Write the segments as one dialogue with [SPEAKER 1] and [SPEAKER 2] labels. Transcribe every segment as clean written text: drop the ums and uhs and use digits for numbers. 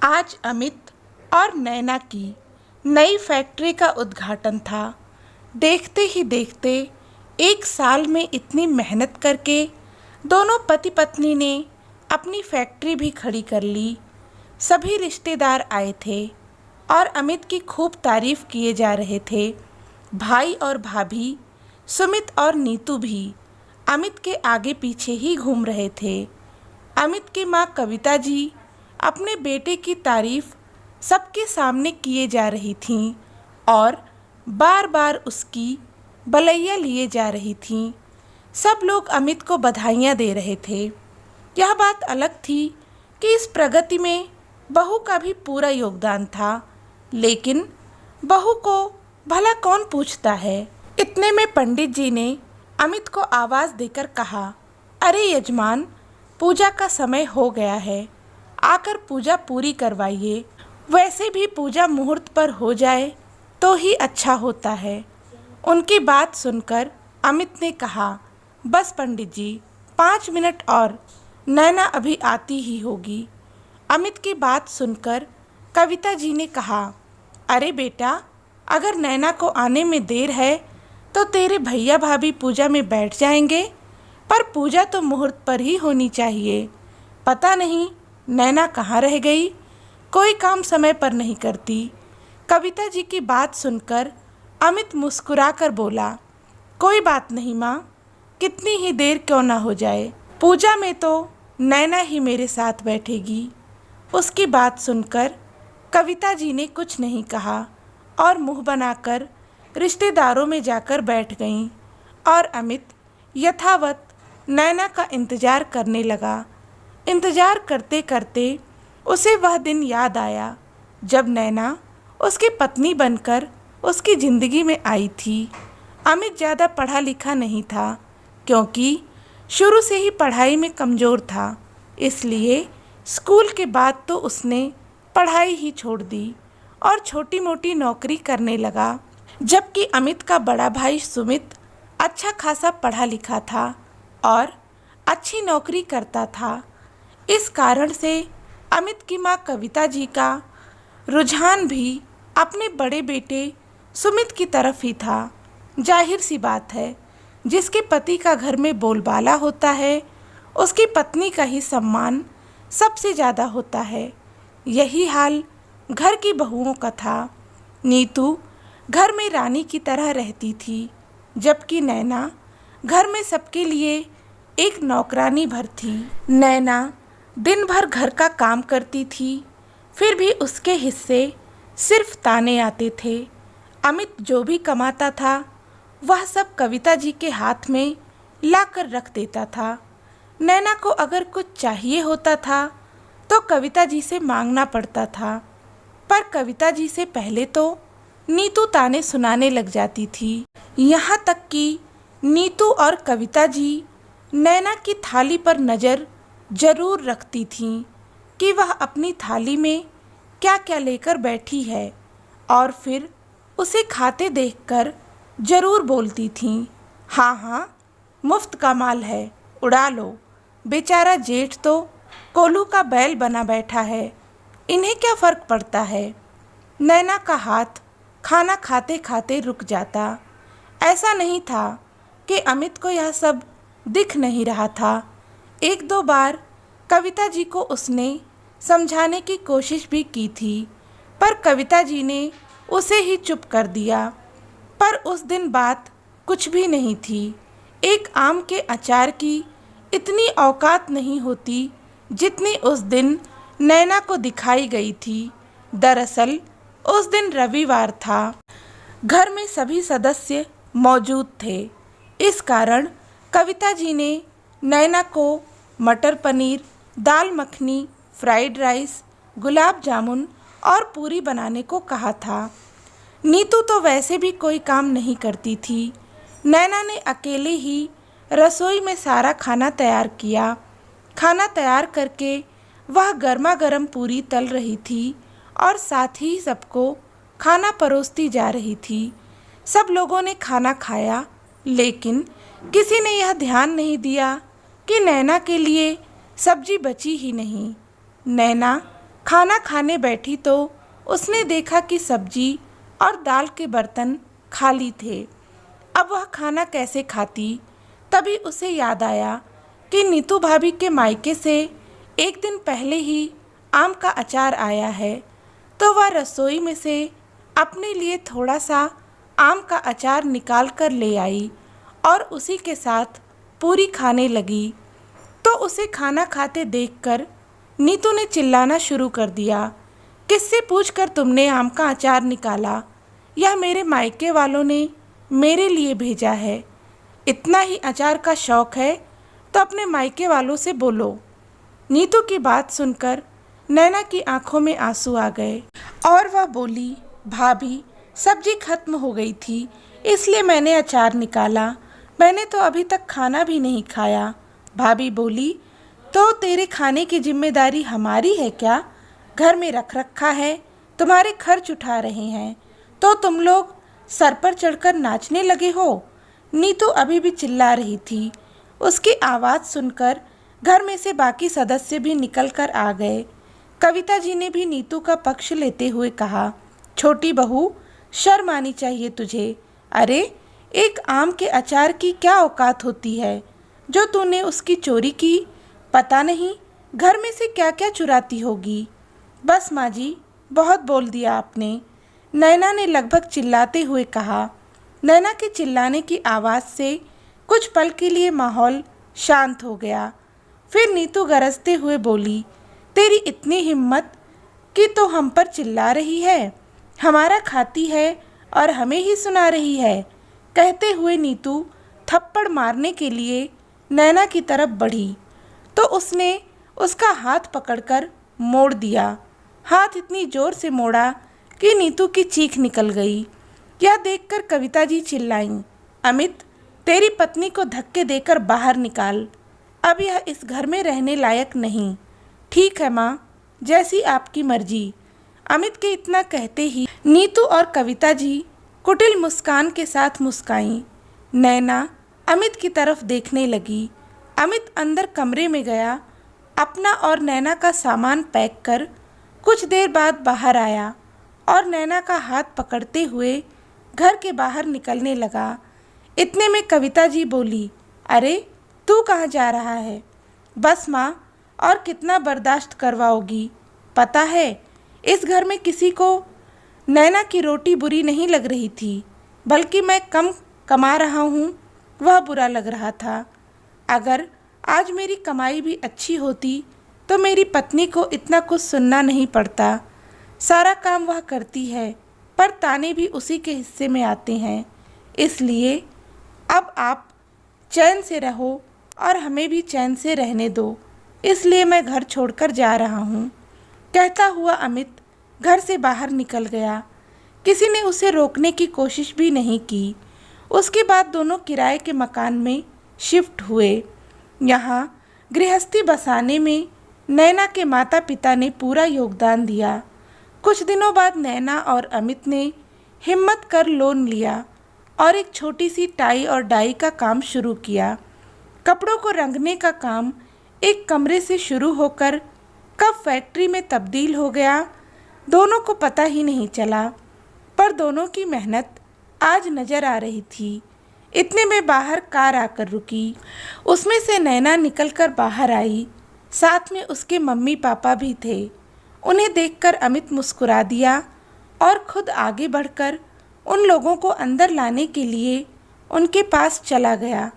[SPEAKER 1] आज अमित और नैना की नई फैक्ट्री का उद्घाटन था। देखते ही देखते 1 साल में इतनी मेहनत करके दोनों पति पत्नी ने अपनी फैक्ट्री भी खड़ी कर ली। सभी रिश्तेदार आए थे और अमित की खूब तारीफ किए जा रहे थे। भाई और भाभी सुमित और नीतू भी अमित के आगे पीछे ही घूम रहे थे। अमित की माँ कविता जी अपने बेटे की तारीफ सबके सामने किए जा रही थीं और बार बार उसकी भलैया लिए जा रही थीं। सब लोग अमित को बधाइयाँ दे रहे थे। यह बात अलग थी कि इस प्रगति में बहू का भी पूरा योगदान था, लेकिन बहू को भला कौन पूछता है। इतने में पंडित जी ने अमित को आवाज़ देकर कहा, अरे यजमान, पूजा का समय हो गया है, आकर पूजा पूरी करवाइए। वैसे भी पूजा मुहूर्त पर हो जाए तो ही अच्छा होता है। उनकी बात सुनकर अमित ने कहा, बस पंडित जी, 5 मिनट और, नैना अभी आती ही होगी। अमित की बात सुनकर कविता जी ने कहा, अरे बेटा, अगर नैना को आने में देर है तो तेरे भैया भाभी पूजा में बैठ जाएंगे, पर पूजा तो मुहूर्त पर ही होनी चाहिए। पता नहीं नैना कहाँ रह गई, कोई काम समय पर नहीं करती। कविता जी की बात सुनकर अमित मुस्कुराकर बोला, कोई बात नहीं माँ, कितनी ही देर क्यों ना हो जाए, पूजा में तो नैना ही मेरे साथ बैठेगी। उसकी बात सुनकर कविता जी ने कुछ नहीं कहा और मुंह बनाकर रिश्तेदारों में जाकर बैठ गईं और अमित यथावत नैना का इंतज़ार करने लगा। इंतज़ार करते करते उसे वह दिन याद आया जब नैना उसकी पत्नी बनकर उसकी ज़िंदगी में आई थी। अमित ज़्यादा पढ़ा लिखा नहीं था, क्योंकि शुरू से ही पढ़ाई में कमज़ोर था। इसलिए स्कूल के बाद तो उसने पढ़ाई ही छोड़ दी और छोटी मोटी नौकरी करने लगा। जबकि अमित का बड़ा भाई सुमित अच्छा खासा पढ़ा लिखा था और अच्छी नौकरी करता था। इस कारण से अमित की माँ कविता जी का रुझान भी अपने बड़े बेटे सुमित की तरफ ही था। जाहिर सी बात है, जिसके पति का घर में बोलबाला होता है, उसकी पत्नी का ही सम्मान सबसे ज़्यादा होता है। यही हाल घर की बहुओं का था। नीतू घर में रानी की तरह रहती थी, जबकि नैना घर में सबके लिए एक नौकरानी भर थी। नैना दिन भर घर का काम करती थी, फिर भी उसके हिस्से सिर्फ ताने आते थे। अमित जो भी कमाता था वह सब कविता जी के हाथ में लाकर रख देता था। नैना को अगर कुछ चाहिए होता था तो कविता जी से मांगना पड़ता था, पर कविता जी से पहले तो नीतू ताने सुनाने लग जाती थी। यहाँ तक कि नीतू और कविता जी नैना की थाली पर नज़र जरूर रखती थीं कि वह अपनी थाली में क्या क्या लेकर बैठी है, और फिर उसे खाते देखकर जरूर बोलती थीं, हाँ हाँ, मुफ्त का माल है, उड़ा लो। बेचारा जेठ तो कोल्हू का बैल बना बैठा है, इन्हें क्या फ़र्क पड़ता है। नैना का हाथ खाना खाते खाते रुक जाता। ऐसा नहीं था कि अमित को यह सब दिख नहीं रहा था। 1-2 बार कविता जी को उसने समझाने की कोशिश भी की थी, पर कविता जी ने उसे ही चुप कर दिया। पर उस दिन बात कुछ भी नहीं थी। एक आम के अचार की इतनी औकात नहीं होती जितनी उस दिन नैना को दिखाई गई थी। दरअसल उस दिन रविवार था। घर में सभी सदस्य मौजूद थे। इस कारण कविता जी ने नैना को मटर पनीर, दाल मखनी, फ्राइड राइस, गुलाब जामुन और पूरी बनाने को कहा था। नीतू तो वैसे भी कोई काम नहीं करती थी। नैना ने अकेले ही रसोई में सारा खाना तैयार किया। खाना तैयार करके वह गर्मा गर्म पूरी तल रही थी और साथ ही सबको खाना परोसती जा रही थी। सब लोगों ने खाना खाया, लेकिन किसी ने यह ध्यान नहीं दिया कि नैना के लिए सब्जी बची ही नहीं। नैना खाना खाने बैठी तो उसने देखा कि सब्जी और दाल के बर्तन खाली थे। अब वह खाना कैसे खाती? तभी उसे याद आया कि नीतू भाभी के मायके से एक दिन पहले ही आम का अचार आया है, तो वह रसोई में से अपने लिए थोड़ा सा आम का अचार निकाल कर ले आई और उसी के साथ पूरी खाने लगी। तो उसे खाना खाते देखकर नीतू ने चिल्लाना शुरू कर दिया, किससे पूछकर तुमने आम का अचार निकाला? यह मेरे मायके वालों ने मेरे लिए भेजा है। इतना ही अचार का शौक है तो अपने मायके वालों से बोलो। नीतू की बात सुनकर नैना की आंखों में आंसू आ गए और वह बोली, भाभी सब्जी खत्म हो गई थी इसलिए मैंने अचार निकाला। मैंने तो अभी तक खाना भी नहीं खाया। भाभी बोली, तो तेरे खाने की जिम्मेदारी हमारी है क्या? घर में रख रखा है, तुम्हारे खर्च उठा रहे हैं तो तुम लोग सर पर चढ़कर नाचने लगे हो। नीतू अभी भी चिल्ला रही थी। उसकी आवाज़ सुनकर घर में से बाकी सदस्य भी निकल कर आ गए। कविता जी ने भी नीतू का पक्ष लेते हुए कहा, छोटी बहू शर्म आनी चाहिए तुझे। अरे एक आम के अचार की क्या औकात होती है जो तूने उसकी चोरी की? पता नहीं घर में से क्या क्या चुराती होगी। बस माँ जी, बहुत बोल दिया आपने, नैना ने लगभग चिल्लाते हुए कहा। नैना के चिल्लाने की आवाज़ से कुछ पल के लिए माहौल शांत हो गया। फिर नीतू गरजते हुए बोली, तेरी इतनी हिम्मत कि तो हम पर चिल्ला रही है, हमारा खाती है और हमें ही सुना रही है। कहते हुए नीतू थप्पड़ मारने के लिए नैना की तरफ बढ़ी तो उसने उसका हाथ पकड़कर मोड़ दिया। हाथ इतनी ज़ोर से मोड़ा कि नीतू की चीख निकल गई। यह देखकर कविता जी चिल्लाईं, अमित तेरी पत्नी को धक्के देकर बाहर निकाल, अब यह इस घर में रहने लायक नहीं। ठीक है माँ, जैसी आपकी मर्जी। अमित के इतना कहते ही नीतू और कविता जी कुटिल मुस्कान के साथ मुस्काईं। नैना अमित की तरफ देखने लगी। अमित अंदर कमरे में गया, अपना और नैना का सामान पैक कर कुछ देर बाद बाहर आया और नैना का हाथ पकड़ते हुए घर के बाहर निकलने लगा। इतने में कविता जी बोली, अरे तू कहाँ जा रहा है? बस माँ, और कितना बर्दाश्त करवाओगी? पता है इस घर में किसी को नैना की रोटी बुरी नहीं लग रही थी, बल्कि मैं कम कमा रहा हूँ वह बुरा लग रहा था। अगर आज मेरी कमाई भी अच्छी होती तो मेरी पत्नी को इतना कुछ सुनना नहीं पड़ता। सारा काम वह करती है पर ताने भी उसी के हिस्से में आते हैं। इसलिए अब आप चैन से रहो और हमें भी चैन से रहने दो, इसलिए मैं घर छोड़कर जा रहा हूँ। कहता हुआ अमित घर से बाहर निकल गया। किसी ने उसे रोकने की कोशिश भी नहीं की। उसके बाद दोनों किराए के मकान में शिफ्ट हुए। यहाँ गृहस्थी बसाने में नैना के माता पिता ने पूरा योगदान दिया। कुछ दिनों बाद नैना और अमित ने हिम्मत कर लोन लिया और एक छोटी सी टाई और डाई का काम शुरू किया। कपड़ों को रंगने का काम एक कमरे से शुरू होकर कब फैक्ट्री में तब्दील हो गया, दोनों को पता ही नहीं चला। पर दोनों की मेहनत आज नज़र आ रही थी। इतने में बाहर कार आकर रुकी। उसमें से नैना निकलकर बाहर आई। साथ में उसके मम्मी पापा भी थे। उन्हें देखकर अमित मुस्कुरा दिया और खुद आगे बढ़कर उन लोगों को अंदर लाने के लिए उनके पास चला गया।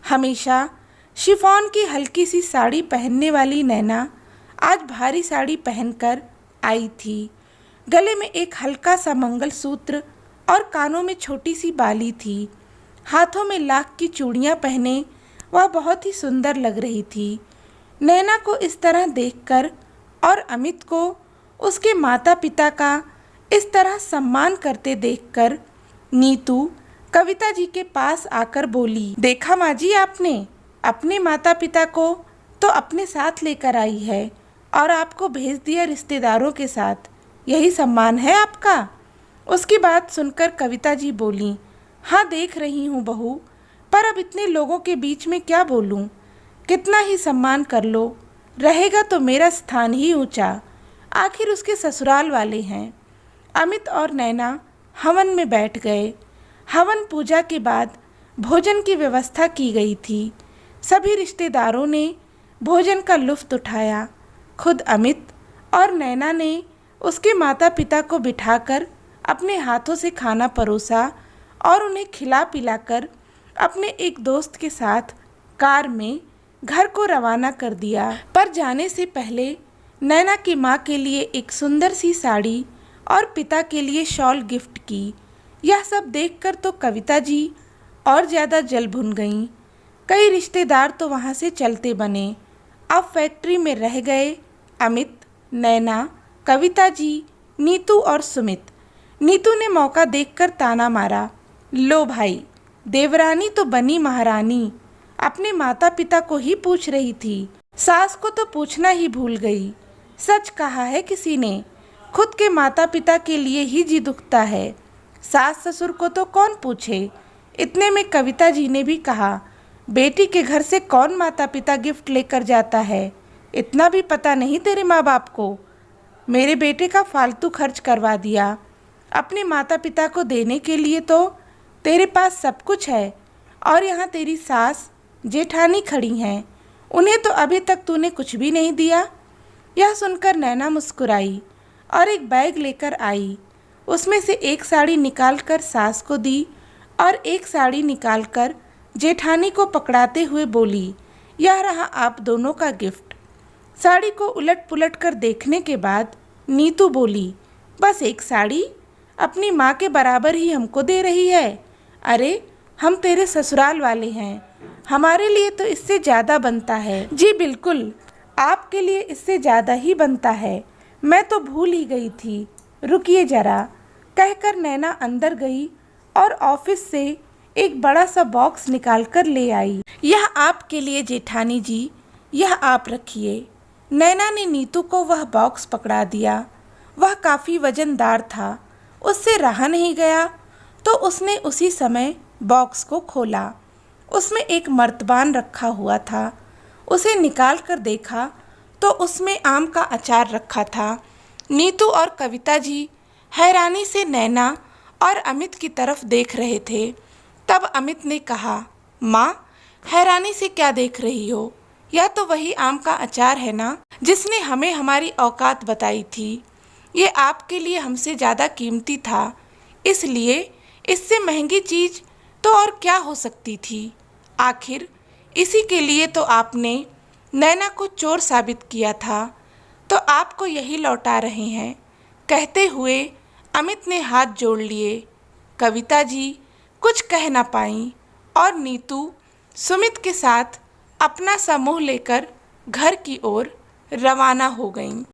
[SPEAKER 1] हमेशा शिफॉन की हल्की सी साड़ी पहनने वाली नैना आज भारी साड़ी पहनकर आई थी। गले में एक हल्का सा मंगलसूत्र और कानों में छोटी सी बाली थी। हाथों में लाख की चूड़ियाँ पहने वह बहुत ही सुंदर लग रही थी। नैना को इस तरह देखकर और अमित को उसके माता पिता का इस तरह सम्मान करते देखकर नीतू कविता जी के पास आकर बोली, देखा माँ जी, आपने अपने माता पिता को तो अपने साथ लेकर आई है और आपको भेज दिया रिश्तेदारों के साथ, यही सम्मान है आपका? उसकी बात सुनकर कविता जी बोली, हाँ देख रही हूँ बहू, पर अब इतने लोगों के बीच में क्या बोलूँ? कितना ही सम्मान कर लो, रहेगा तो मेरा स्थान ही ऊंचा। आखिर उसके ससुराल वाले हैं। अमित और नैना हवन में बैठ गए। हवन पूजा के बाद भोजन की व्यवस्था की गई थी। सभी रिश्तेदारों ने भोजन का लुत्फ़ उठाया। खुद अमित और नैना ने उसके माता पिता को बिठाकर अपने हाथों से खाना परोसा और उन्हें खिला पिलाकर अपने एक दोस्त के साथ कार में घर को रवाना कर दिया। पर जाने से पहले नैना की माँ के लिए एक सुंदर सी साड़ी और पिता के लिए शॉल गिफ्ट की। यह सब देखकर तो कविता जी और ज़्यादा जल भुन गईं। कई रिश्तेदार तो वहाँ से चलते बने। अब फैक्ट्री में रह गए अमित, नैना, कविता जी, नीतू और सुमित। नीतू ने मौका देखकर ताना मारा, लो भाई, देवरानी तो बनी महारानी। अपने माता पिता को ही पूछ रही थी, सास को तो पूछना ही भूल गई। सच कहा है किसी ने, खुद के माता पिता के लिए ही जी दुखता है, सास ससुर को तो कौन पूछे। इतने में कविता जी ने भी कहा, बेटी के घर से कौन माता पिता गिफ्ट लेकर जाता है, इतना भी पता नहीं तेरे माँ बाप को। मेरे बेटे का फालतू खर्च करवा दिया। अपने माता पिता को देने के लिए तो तेरे पास सब कुछ है, और यहाँ तेरी सास जेठानी खड़ी हैं, उन्हें तो अभी तक तूने कुछ भी नहीं दिया। यह सुनकर नैना मुस्कुराई और एक बैग लेकर आई। उसमें से एक साड़ी निकालकर सास को दी और एक साड़ी निकालकर जेठानी को पकड़ाते हुए बोली, यह रहा आप दोनों का गिफ्ट। साड़ी को उलट पुलट कर देखने के बाद नीतू बोली, बस एक साड़ी, अपनी माँ के बराबर ही हमको दे रही है। अरे हम तेरे ससुराल वाले हैं, हमारे लिए तो इससे ज़्यादा बनता है। जी बिल्कुल, आपके लिए इससे ज़्यादा ही बनता है, मैं तो भूल ही गई थी, रुकिए ज़रा, कहकर नैना अंदर गई और ऑफिस से एक बड़ा सा बॉक्स निकाल कर ले आई। यह आपके लिए जेठानी जी, यह आप रखिए। नैना ने नीतू को वह बॉक्स पकड़ा दिया। वह काफ़ी वजनदार था, उससे रहा नहीं गया तो उसने उसी समय बॉक्स को खोला। उसमें एक मर्तबान रखा हुआ था। उसे निकाल कर देखा तो उसमें आम का अचार रखा था। नीतू और कविता जी हैरानी से नैना और अमित की तरफ देख रहे थे। तब अमित ने कहा, माँ, हैरानी से क्या देख रही हो? यह तो वही आम का अचार है ना, जिसने हमें हमारी औकात बताई थी। ये आपके लिए हमसे ज़्यादा कीमती था, इसलिए इससे महंगी चीज़ तो और क्या हो सकती थी। आखिर इसी के लिए तो आपने नैना को चोर साबित किया था, तो आपको यही लौटा रहे हैं। कहते हुए अमित ने हाथ जोड़ लिए। कविता जी कुछ कह ना पाईं और नीतू सुमित के साथ अपना समूह लेकर घर की ओर रवाना हो गईं।